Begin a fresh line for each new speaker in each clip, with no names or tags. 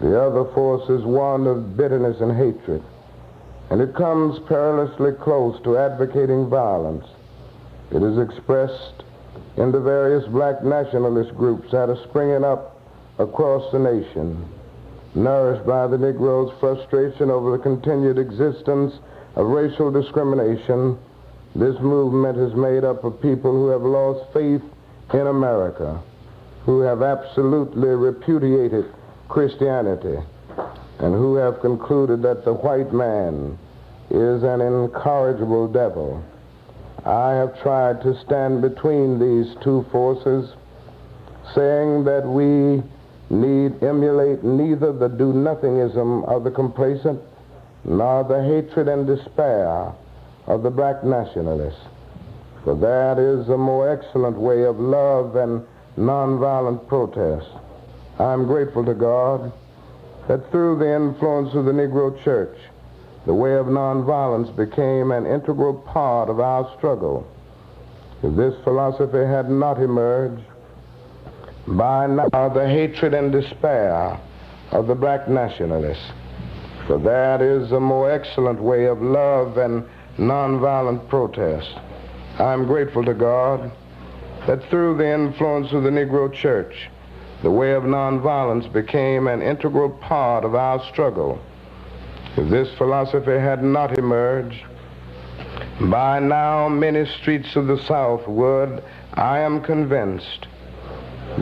The other force is one of bitterness and hatred, and it comes perilously close to advocating violence. It is expressed in the various black nationalist groups that are springing up across the nation, nourished by the Negro's frustration over the continued existence of racial discrimination. This movement is made up of people who have lost faith in America, who have absolutely repudiated Christianity, and who have concluded that the white man is an incorrigible devil. I have tried to stand between these two forces, saying that we need emulate neither the do-nothingism of the complacent nor the hatred and despair of the black nationalists. For that is a more excellent way of love and nonviolent protest. I am grateful to God that through the influence of the Negro Church, the way of nonviolence became an integral part of our struggle. If this philosophy had not emerged, by now the hatred and despair of the black nationalists. For that is a more excellent way of love and nonviolent protest. I am grateful to God that through the influence of the Negro Church, the way of nonviolence became an integral part of our struggle. If this philosophy had not emerged, by now many streets of the South would, I am convinced,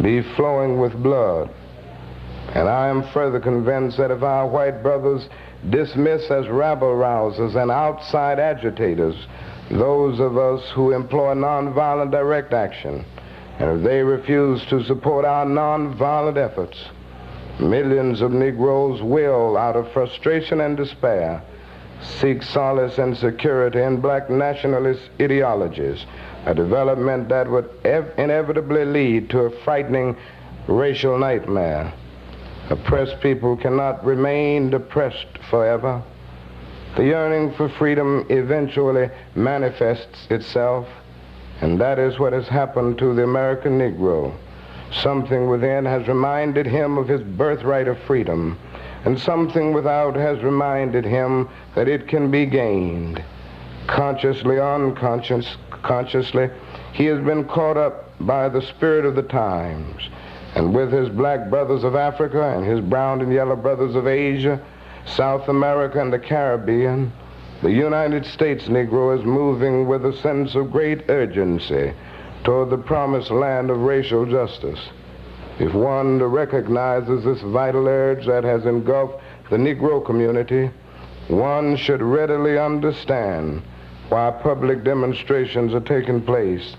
be flowing with blood. And I am further convinced that if our white brothers dismiss as rabble-rousers and outside agitators those of us who employ nonviolent direct action, and if they refuse to support our nonviolent efforts, millions of Negroes will, out of frustration and despair, seek solace and security in black nationalist ideologies, a development that would inevitably lead to a frightening racial nightmare. Oppressed people cannot remain depressed forever. The yearning for freedom eventually manifests itself, and that is what has happened to the American Negro. Something within has reminded him of his birthright of freedom, and something without has reminded him that it can be gained. Consciously, unconsciously, he has been caught up by the spirit of the times, and with his black brothers of Africa and his brown and yellow brothers of Asia, South America, and the Caribbean, the United States Negro is moving with a sense of great urgency toward the promised land of racial justice. If one recognizes this vital urge that has engulfed the Negro community, one should readily understand why public demonstrations are taking place